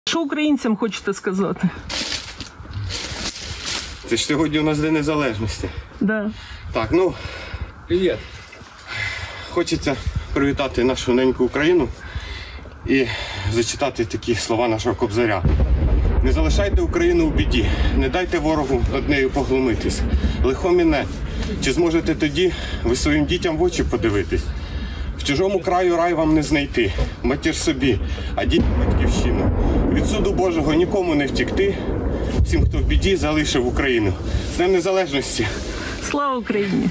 Що українцям хочете сказати? Це ж сьогодні у нас День Незалежності. Да. Так, ну, Привіт. хочеться привітати нашу неньку Україну і зачитати такі слова нашого Кобзаря. Не залишайте Україну у біді, не дайте ворогу над нею поглумитись. Лихо міне, чи зможете тоді ви своїм дітям в очі подивитись? В чужому краю рай вам не знайти, матір собі, а дітям батьківщину. Від суду Божого нікому не втікти, всім, хто в біді, залишив Україну. З Днем Незалежності! Слава Україні!